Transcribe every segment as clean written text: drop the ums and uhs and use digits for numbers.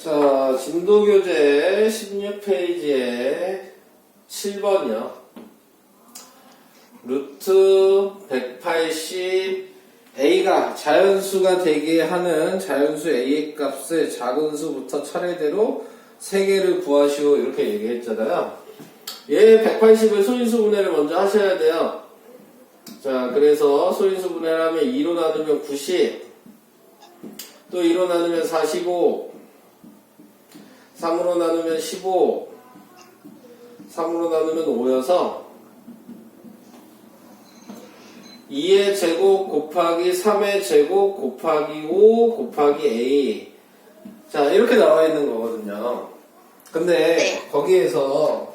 자, 진도교재 16페이지에 7번이요. 루트 180 A가 자연수가 되게 하는 자연수 A의 값을 작은 수부터 차례대로 3개를 구하시오. 이렇게 얘기했잖아요. 얘 180을 소인수 분해를 먼저 하셔야 돼요. 자, 그래서 소인수 분해를 하면 2로 나누면 90, 또 2로 나누면 45, 3으로 나누면 15, 3으로 나누면 5여서 2의 제곱 곱하기 3의 제곱 곱하기 5 곱하기 A. 자, 이렇게 나와 있는 거거든요. 근데 거기에서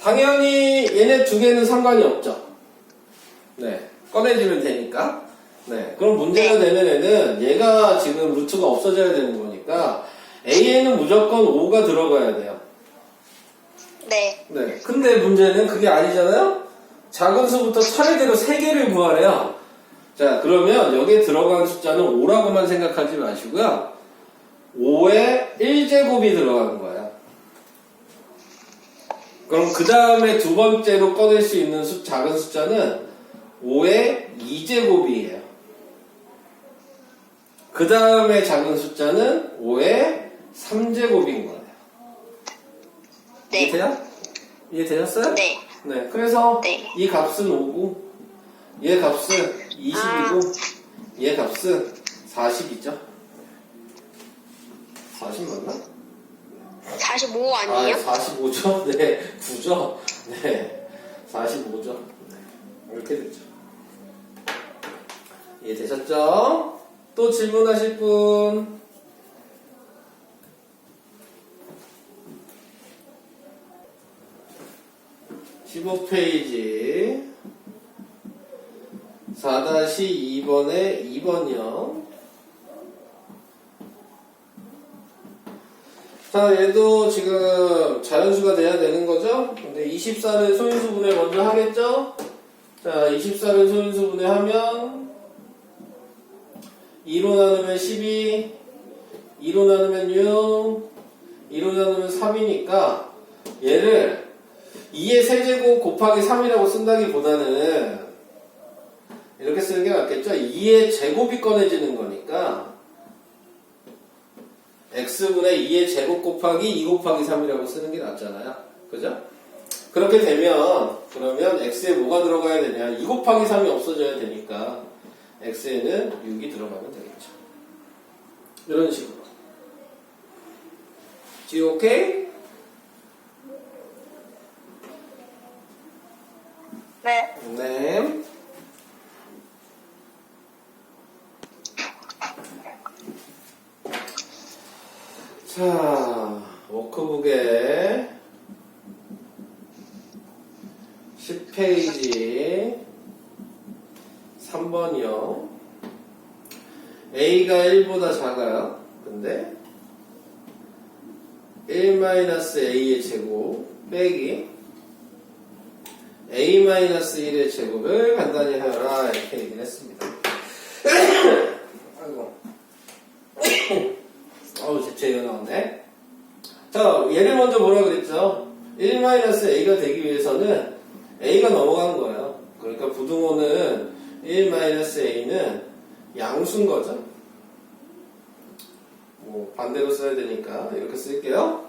당연히 얘네 두 개는 상관이 없죠. 네, 꺼내주면 되니까. 네, 그럼 문제가 되는 애는 얘가 지금 루트가 없어져야 되는 거니까 A에는 무조건 5가 들어가야 돼요. 네. 네, 근데 문제는 그게 아니잖아요? 작은 수부터 차례대로 3개를 구하래요. 자, 그러면 여기에 들어간 숫자는 5라고만 생각하지 마시고요. 5에 1제곱이 들어가는 거예요. 그럼 그 다음에 두 번째로 꺼낼 수 있는 작은 숫자는 5의 2제곱이에요. 그 다음에 작은 숫자는 5의 3제곱인 거예요. 네. 이해되셨어요? 네. 네. 그래서 네. 이 값은 5고, 얘 값은 20이고, 얘 값은 40이죠? 40 맞나? 45 아니에요? 45죠? 네. 9죠? 네. 45죠? 네. 이렇게 되죠. 이해되셨죠? 또 질문하실 분? (15) 페이지 4-2번에 2번이요. 자, 얘도 지금 자연수가 돼야 되는 거죠? 근데 24를 소인수 분해 먼저 하겠죠? 자, 24를 소인수 분해하면 2로 나누면 12, 2로 나누면 6, 2로 나누면 3이니까 얘를 2의 세제곱 곱하기 3이라고 쓴다기보다는 이렇게 쓰는 게 낫겠죠? 2의 제곱이 꺼내지는 거니까 x분의 2의 제곱 곱하기 2 곱하기 3이라고 쓰는 게 낫잖아요. 그죠? 그렇게 되면 그러면 x에 뭐가 들어가야 되냐? 2 곱하기 3이 없어져야 되니까 x에는 6이 들어가면 되겠죠. 이런 식으로. 오케이? 네. 네. 자, 워크북에 10페이지 3번이요. A가 1보다 작아요. 근데 1-A의 제곱 빼기 A-1의 제곱을 간단히 하여라 이렇게 얘기를 했습니다. 아이고. 어우, 제가 나왔네. 자, 얘를 먼저 뭐라 그랬죠? 1-A가 되기 위해서는 A가 넘어간 거예요. 그러니까 부등호는 1-A는 양수인 거죠. 뭐 반대로 써야 되니까 이렇게 쓸게요.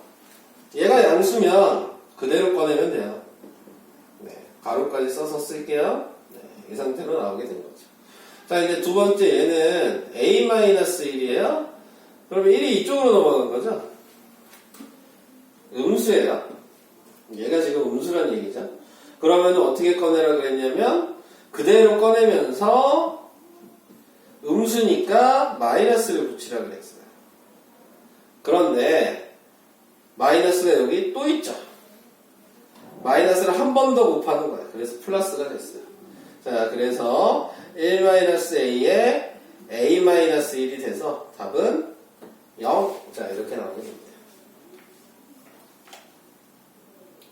얘가 양수면 그대로 꺼내면 돼요. 네, 가로까지 써서 쓸게요. 네, 이 상태로 나오게 된 거죠. 자, 이제 두 번째 얘는 A-1이에요. 그러면 1이 이쪽으로 넘어간 거죠? 음수예요. 얘가 지금 음수란 얘기죠. 그러면 어떻게 꺼내라 그랬냐면 그대로 꺼내면서 음수니까 마이너스를 붙이라 그랬어요. 그런데 마이너스가 여기 또 있죠. 마이너스를 한 번 더 곱하는 거예요. 그래서 플러스가 됐어요. 자, 그래서 1-A에 A-1이 돼서 답은 0. 자, 이렇게 나오게 됩니다.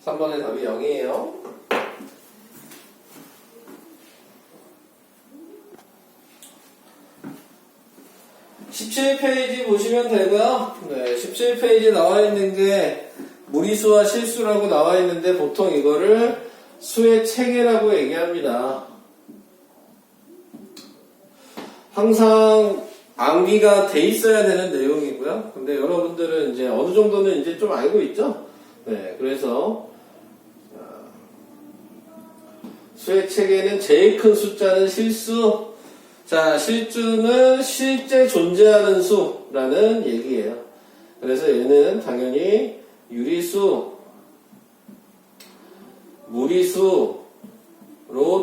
3번의 답이 0이에요. 17페이지 보시면 되고요. 네, 17페이지에 나와 있는 게 무리수와 실수라고 나와 있는데 보통 이거를 수의 체계라고 얘기합니다. 항상 암기가 돼 있어야 되는 내용이고요. 근데 여러분들은 이제 어느 정도는 이제 좀 알고 있죠? 네, 그래서 수의 체계는 제일 큰 숫자는 실수. 자, 실수는 실제 존재하는 수라는 얘기예요. 그래서 얘는 당연히 유리수, 무리수로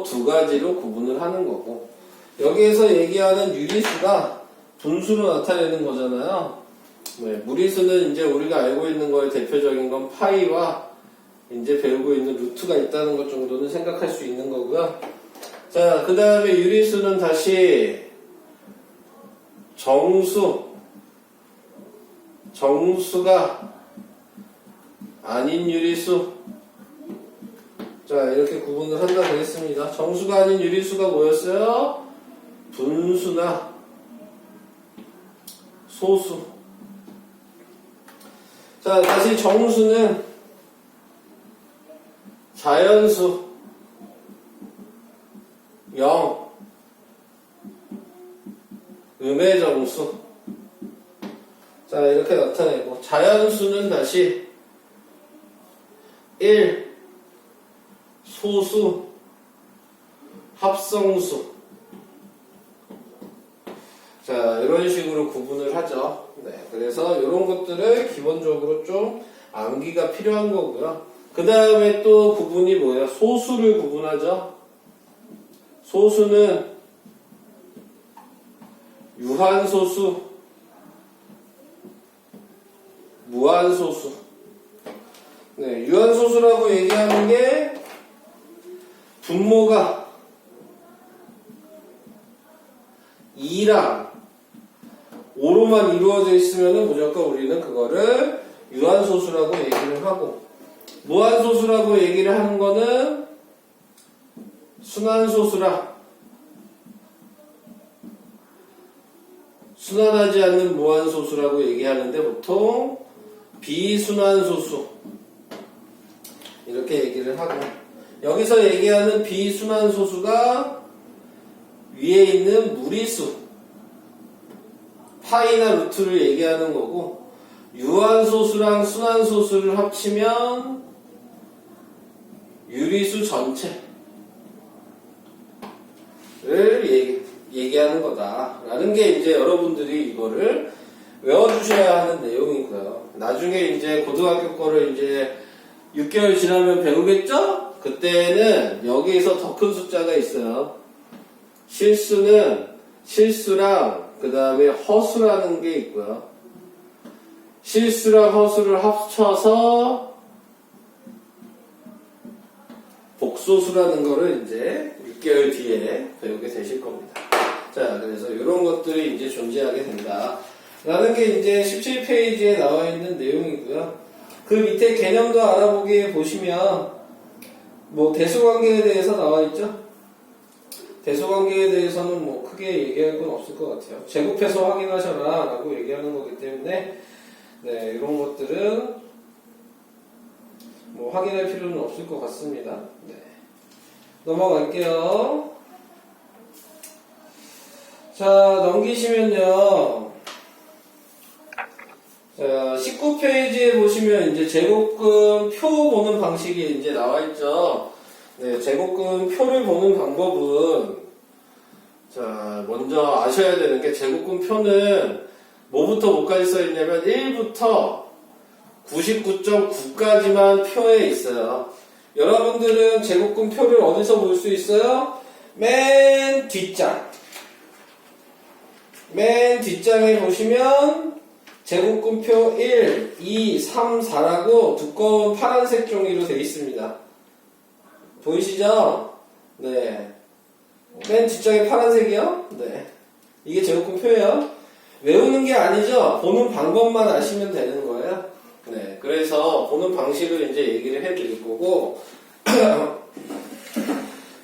두 가지로 구분을 하는 거고, 여기에서 얘기하는 유리수가 분수로 나타내는 거잖아요. 네, 무리수는 이제 우리가 알고 있는 거에 대표적인 건 파이와 이제 배우고 있는 루트가 있다는 것 정도는 생각할 수 있는 거고요. 자, 그 다음에 유리수는 다시 정수가 아닌 유리수. 자, 이렇게 구분을 한다고 했습니다. 정수가 아닌 유리수가 뭐였어요? 분수나 소수. 자, 다시 정수는 자연수 0, 음의 정수. 자, 이렇게 나타내고, 자연수는 다시 1, 소수, 합성수. 자, 이런 식으로 구분을 하죠. 네, 그래서 이런 것들을 기본적으로 좀 암기가 필요한 거고요. 그 다음에 또 구분이 뭐예요? 소수를 구분하죠. 소수는 유한소수, 무한소수. 네, 유한소수라고 얘기하는 게 분모가 2랑 5로만 이루어져 있으면 무조건 우리는 그거를 유한소수라고 얘기를 하고, 무한소수라고 얘기를 하는 거는 순환소수라, 순환하지 않는 무한소수라고 얘기하는데 보통 비순환소수 이렇게 얘기를 하고, 여기서 얘기하는 비순환소수가 위에 있는 무리수 파이나 루트를 얘기하는 거고, 유한소수랑 순환소수를 합치면 유리수 전체를 얘기하는 거다라는 게 이제 여러분들이 이거를 외워주셔야 하는 내용이고요. 나중에 이제 고등학교 거를 이제 6개월 지나면 배우겠죠? 그때는 여기에서 더 큰 숫자가 있어요. 실수는 실수랑 그 다음에 허수라는 게 있고요. 실수랑 허수를 합쳐서 복소수라는 거를 이제 6개월 뒤에 배우게 되실 겁니다. 자, 그래서 이런 것들이 이제 존재하게 된다 라는 게 이제 17페이지에 나와 있는 내용이고요. 그 밑에 개념도 알아보기 보시면 뭐 대수관계에 대해서 나와 있죠? 대수관계에 대해서는 뭐 크게 얘기할 건 없을 것 같아요. 제곱해서 확인하셔라 라고 얘기하는 거기 때문에 네, 이런 것들은 뭐 확인할 필요는 없을 것 같습니다. 네. 넘어갈게요. 자, 넘기시면요. 자, 19페이지에 보시면 이제 제곱근 표 보는 방식이 이제 나와 있죠. 네, 제곱근 표를 보는 방법은, 자, 먼저 아셔야 되는 게 제곱근 표는 뭐부터 뭐까지 써 있냐면 1부터 99.9까지만 표에 있어요. 여러분들은 제곱근 표를 어디서 볼 수 있어요? 맨 뒷장. 맨 뒷장에 보시면 제곱근표 1, 2, 3, 4라고 두꺼운 파란색 종이로 되어 있습니다. 보이시죠? 네. 맨 뒷장에 파란색이요? 네. 이게 제곱근표예요. 외우는 게 아니죠? 보는 방법만 아시면 되는 거예요. 네. 그래서 보는 방식을 이제 얘기를 해드릴 거고.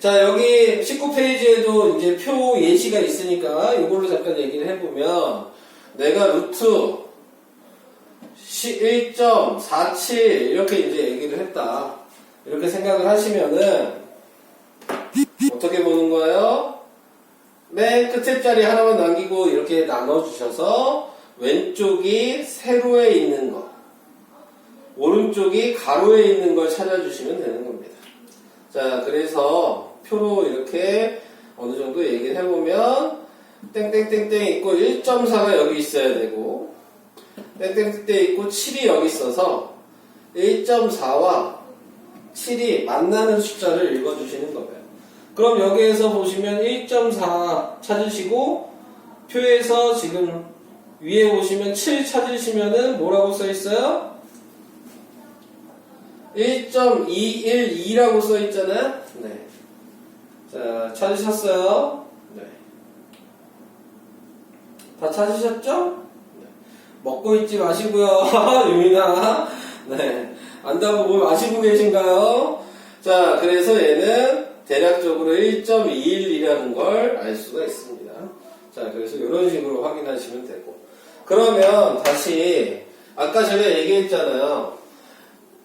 자, 여기 19페이지에도 이제 표 예시가 있으니까 이걸로 잠깐 얘기를 해보면, 내가 루트 1.47 이렇게 이제 얘기를 했다. 이렇게 생각을 하시면은 어떻게 보는 거예요? 맨 끝에 자리 하나만 남기고 이렇게 나눠주셔서 왼쪽이 세로에 있는 거, 오른쪽이 가로에 있는 걸 찾아주시면 되는 겁니다. 자, 그래서 표로 이렇게 어느 정도 얘기를 해보면 땡땡땡땡 있고 1.4가 여기 있어야 되고 땡땡땡 있고 7이 여기 있어서 1.4와 7이 만나는 숫자를 읽어주시는 거예요. 그럼 여기에서 보시면 1.4 찾으시고 표에서 지금 위에 보시면 7 찾으시면은 뭐라고 써있어요? 1.212라고 써있잖아요. 네. 자, 찾으셨어요? 네. 다 찾으셨죠? 네. 먹고 있지 마시고요. 유민아. 네. 안다고 뭘 마시고 계신가요? 자, 그래서 얘는 대략적으로 1.212라는 걸 알 수가 있습니다. 자, 그래서 이런 식으로 확인하시면 되고. 그러면 다시 아까 제가 얘기했잖아요.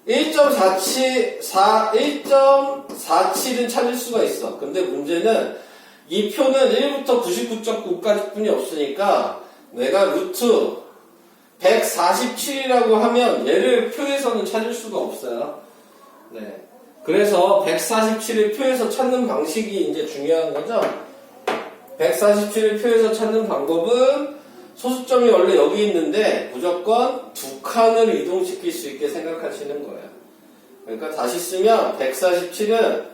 1.47은 찾을 수가 있어. 근데 문제는 이 표는 1부터 99.9까지 뿐이 없으니까 내가 루트 147이라고 하면 얘를 표에서는 찾을 수가 없어요. 네. 그래서 147을 표에서 찾는 방식이 이제 중요한 거죠. 147을 표에서 찾는 방법은 소수점이 원래 여기 있는데 무조건 두 칸을 이동시킬 수 있게 생각하시는 거예요. 그러니까 다시 쓰면 147은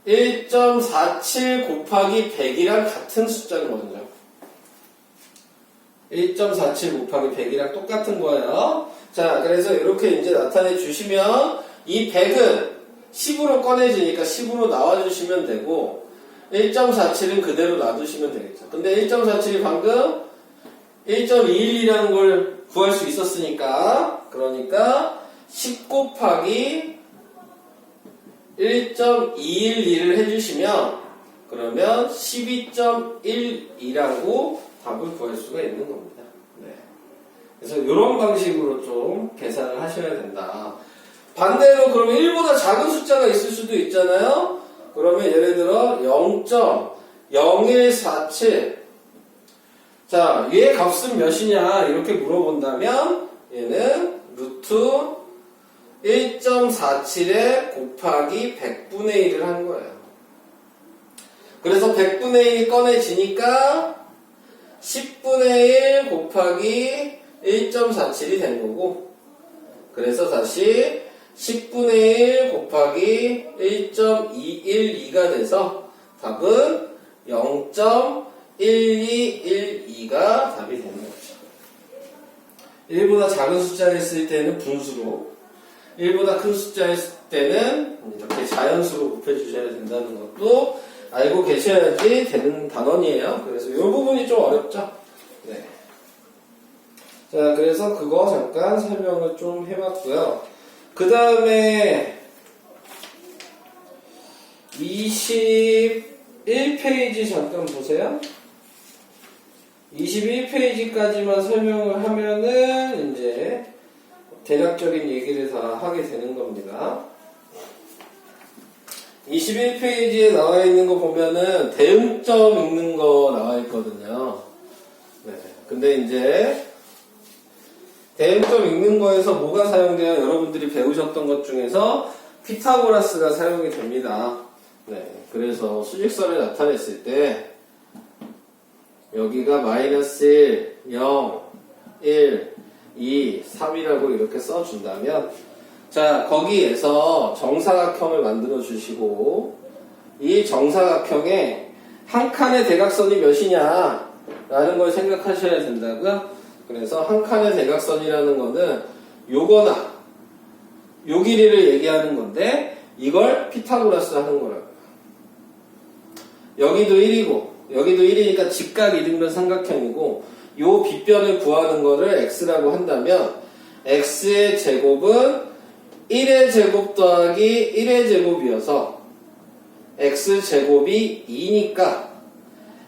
1.47 곱하기 100이랑 같은 숫자거든요. 1.47 곱하기 100이랑 똑같은 거예요. 자, 그래서 이렇게 이제 나타내 주시면 이 100은 10으로 꺼내지니까 10으로 나와주시면 되고 1.47은 그대로 놔두시면 되겠죠. 근데 1.47이 방금 1.212라는 걸 구할 수 있었으니까 그러니까 10 곱하기 1.212를 해주시면 그러면 12.12라고 답을 구할 수가 있는 겁니다. 네. 그래서 이런 방식으로 좀 계산을 하셔야 된다. 반대로 그러면 1보다 작은 숫자가 있을 수도 있잖아요. 그러면 예를 들어 0.0147 자, 얘의 값은 몇이냐 이렇게 물어본다면 얘는 루트 1.47에 곱하기 100분의 1을 한 거예요. 그래서 100분의 1이 꺼내지니까 10분의 1 곱하기 1.47이 된 거고 그래서 다시 10분의 1 곱하기 1.212가 돼서 답은 0.1212가 답이 되는 거죠. 1보다 작은 숫자였을 때는 분수로 1보다 큰 숫자였을 때는 이렇게 자연수로 곱해주셔야 된다는 것도 알고 계셔야지 되는 단원이에요. 그래서 이 부분이 좀 어렵죠. 네. 자, 그래서 그거 잠깐 설명을 좀 해봤고요. 그 다음에 21페이지 잠깐 보세요. 21페이지까지만 설명을 하면은 이제 대략적인 얘기를 다 하게 되는 겁니다. 21페이지에 나와 있는 거 보면은 대응점 읽는 거 나와 있거든요. 네. 근데 이제 대응점 읽는 거에서 뭐가 사용돼요? 여러분들이 배우셨던 것 중에서 피타고라스가 사용이 됩니다. 네. 그래서 수직선을 나타냈을 때 여기가 마이너스 1, 0, 1, 2, 3이라고 이렇게 써준다면 자, 거기에서 정사각형을 만들어 주시고 이 정사각형에 한 칸의 대각선이 몇이냐 라는 걸 생각하셔야 된다고요. 그래서 한 칸의 대각선이라는 거는 요거나 요 길이를 얘기하는 건데 이걸 피타고라스 하는 거라고요. 여기도 1이고 여기도 1이니까 직각 이등변 삼각형이고 요 빗변을 구하는 거를 x라고 한다면 x의 제곱은 1의 제곱 더하기 1의 제곱이어서 x제곱이 2니까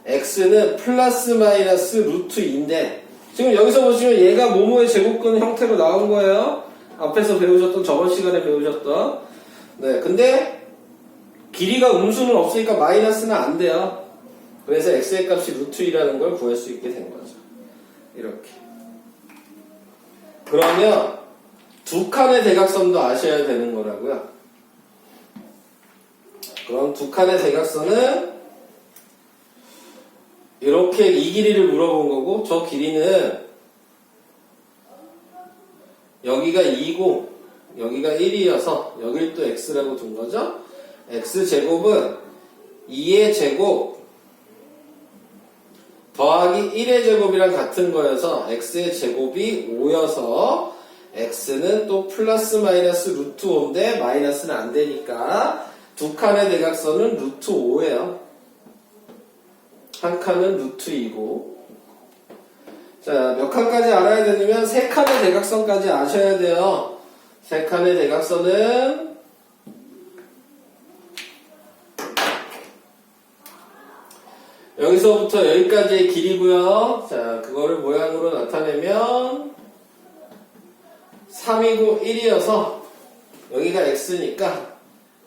x는 플러스 마이너스 루트 2인데 지금 여기서 보시면 얘가 모모의 제곱근 형태로 나온 거예요. 앞에서 배우셨던, 저번 시간에 배우셨던. 네, 근데 길이가 음수는 없으니까 마이너스는 안 돼요. 그래서 x의 값이 루트 2라는 걸 구할 수 있게 된 거죠. 이렇게. 그러면 두 칸의 대각선도 아셔야 되는 거라고요. 그럼 두 칸의 대각선은 이렇게 이 길이를 물어본 거고, 저 길이는 여기가 2고 여기가 1이어서 여길 또 x라고 둔 거죠. x제곱은 2의 제곱 더하기 1의 제곱이랑 같은 거여서 x의 제곱이 5여서 x는 또 플러스 마이너스 루트 5인데 마이너스는 안 되니까 두 칸의 대각선은 루트 5예요. 한 칸은 루트 2고. 자, 몇 칸까지 알아야 되냐면 세 칸의 대각선까지 아셔야 돼요. 세 칸의 대각선은 여기서부터 여기까지의 길이고요. 자, 그거를 모양으로 나타내면 3이고 1이어서 여기가 x니까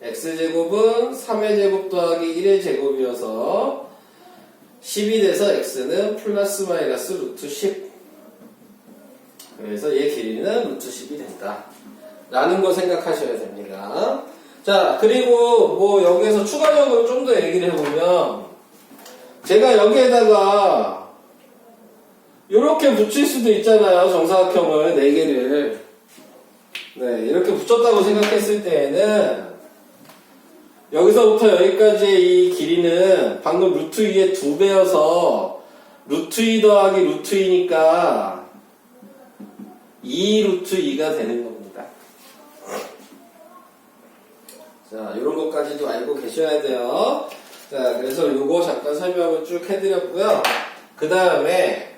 x제곱은 3의 제곱 더하기 1의 제곱이어서 10이 돼서 x는 플러스 마이너스 루트 10. 그래서 얘 길이는 루트 10이 된다. 라는 거 생각하셔야 됩니다. 자, 그리고 뭐 여기에서 추가적으로 좀 더 얘기를 해보면 제가 여기에다가 이렇게 붙일 수도 있잖아요. 정사각형을 4개를. 네, 이렇게 붙였다고 생각했을 때에는 여기서부터 여기까지의 이 길이는 방금 루트 2의 2배여서 루트 2 더하기 루트 2니까 2 루트 2가 되는 겁니다. 자, 이런 것까지도 알고 계셔야 돼요. 자, 그래서 요거 잠깐 설명을 쭉 해드렸고요. 그 다음에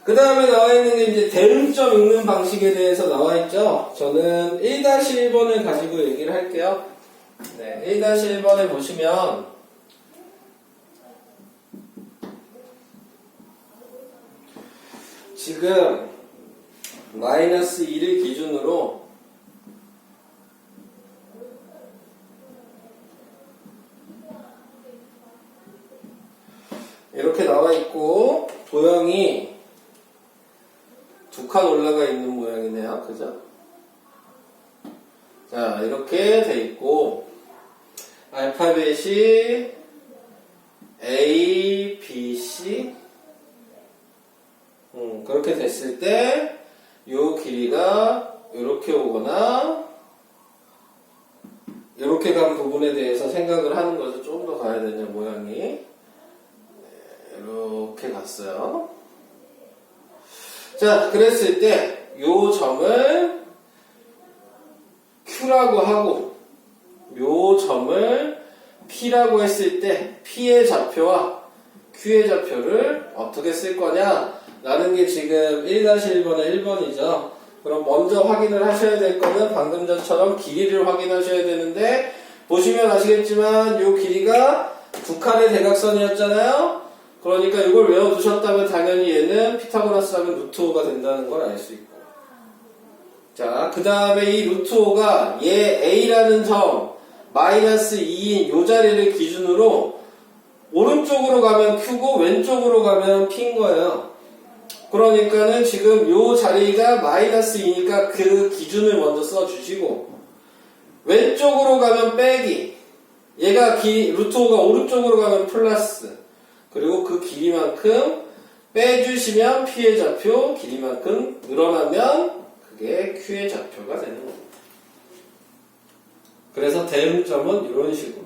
그 다음에 나와 있는 게 이제 대응점 읽는 방식에 대해서 나와 있죠. 저는 1-1번을 가지고 얘기를 할게요. 네, 1-1번에 보시면 지금 마이너스 2를 기준으로 이렇게 나와 있고 도형이 두 칸 올라가 있는 모양이네요. 그죠? 자, 이렇게 돼 있고 알파벳이 A, B, C 그렇게 됐을 때 요 길이가 이렇게 오거나 이렇게 간 부분에 대해서 생각을 하는 거죠. 좀 더 가야 되냐 모양이. 네, 이렇게 갔어요. 자, 그랬을 때 요 점을 Q라고 하고 요 점을 P라고 했을 때 P의 좌표와 Q의 좌표를 어떻게 쓸 거냐 라는 게 지금 1-1번의 1번이죠. 그럼 먼저 확인을 하셔야 될 거는 방금 전처럼 길이를 확인하셔야 되는데 보시면 아시겠지만 요 길이가 두 칸의 대각선이었잖아요. 그러니까 이걸 외워두셨다면 당연히 얘는 피타고라스 하면 루트 5가 된다는 걸 알 수 있고. 자, 그 다음에 이 루트 5가 얘 A라는 점 마이너스 2인 요 자리를 기준으로 오른쪽으로 가면 Q고 왼쪽으로 가면 P인 거예요. 그러니까는 지금 요 자리가 마이너스 2니까 그 기준을 먼저 써주시고 왼쪽으로 가면 빼기 얘가 루트 5가 오른쪽으로 가면 플러스 그리고 그 길이만큼 빼주시면 P의 좌표 길이만큼 늘어나면 그게 Q의 좌표가 되는 겁니다. 그래서 대응점은 이런 식으로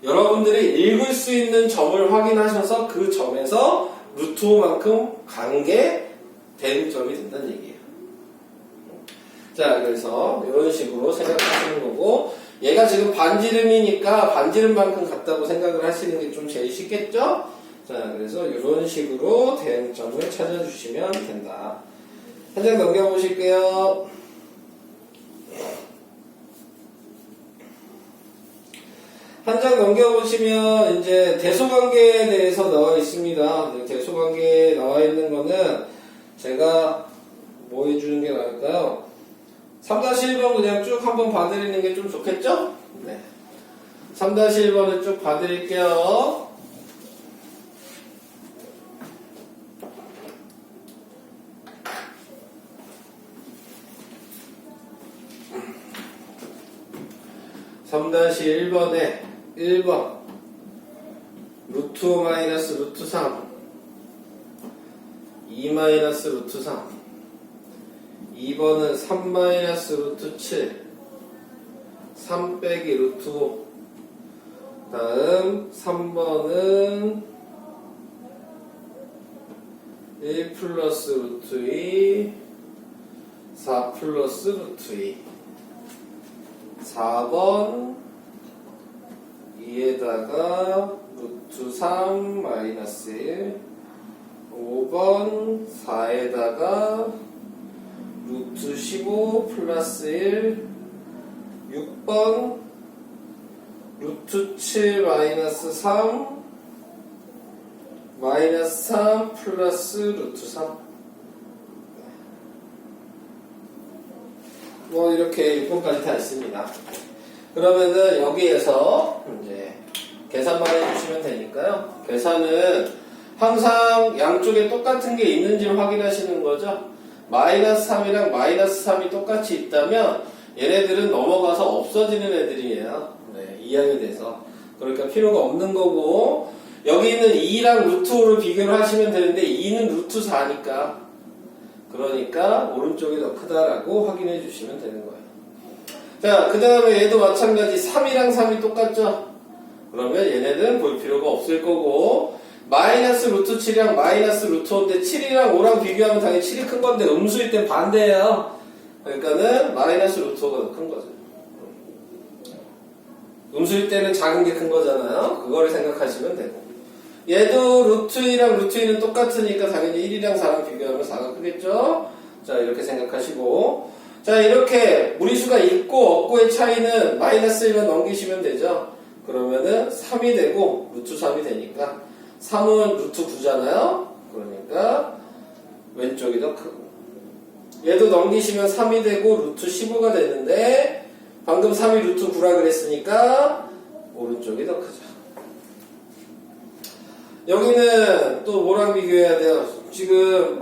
여러분들이 읽을 수 있는 점을 확인하셔서 그 점에서 루트 5만큼 간 게 대응점이 된다는 얘기예요. 자, 그래서 이런 식으로 생각하시는 거고 얘가 지금 반지름이니까 반지름만큼 같다고 생각을 하시는 게 좀 제일 쉽겠죠? 자, 그래서 이런 식으로 대응점을 찾아주시면 된다. 한 장 넘겨보실게요. 한 장 넘겨보시면 이제 대소관계에 대해서 나와 있습니다. 대소관계에 나와 있는 거는 제가 뭐 해주는 게 나을까요? 3-1번 그냥 쭉 한번 봐드리는 게 좀 좋겠죠? 네. 3-1번을 쭉 봐드릴게요. (3-1번에) 1번 루트 5 마이너스 루트 3 2 마이너스 루트 3 2번은 3 마이너스 루트 7 3 빼기 루트 5 다음 3번은 1 플러스 루트 2 4 플러스 루트 2 4번 2에다가 루트 3 마이너스 1 5번 4에다가 루트 15 플러스 1 6번 루트 7 마이너스 3 마이너스 3 플러스 루트 3 뭐 이렇게 6번까지 다 있습니다. 그러면은 여기에서 이제 계산만 해주시면 되니까요. 계산은 항상 양쪽에 똑같은 게 있는지를 확인하시는 거죠. 마이너스 3이랑 마이너스 3이 똑같이 있다면 얘네들은 넘어가서 없어지는 애들이에요. 네, 이항이 돼서. 그러니까 필요가 없는 거고, 여기 있는 2랑 루트 5를 비교를 하시면 되는데 2는 루트 4니까 그러니까 오른쪽이 더 크다라고 확인해 주시면 되는 거예요. 자, 그 다음에 얘도 마찬가지 3이랑 3이 똑같죠? 그러면 얘네는 볼 필요가 없을 거고, 마이너스 루트 7이랑 마이너스 루트 5인데 7이랑 5랑 비교하면 당연히 7이 큰 건데 음수일 땐 반대예요. 그러니까는 마이너스 루트 5가 더 큰 거죠. 음수일 때는 작은 게 큰 거잖아요. 그거를 생각하시면 되고. 얘도 루트 2랑 루트 2는 똑같으니까 당연히 1이랑 4랑 비교하면 4가 크겠죠? 자, 이렇게 생각하시고. 자, 이렇게 무리수가 있고 없고의 차이는 마이너스 1만 넘기시면 되죠? 그러면은 3이 되고 루트 3이 되니까 3은 루트 9잖아요? 그러니까 왼쪽이 더 크고. 얘도 넘기시면 3이 되고 루트 15가 되는데 방금 3이 루트 9라 그랬으니까 오른쪽이 더 크죠. 여기는 또 뭐랑 비교해야 돼요? 지금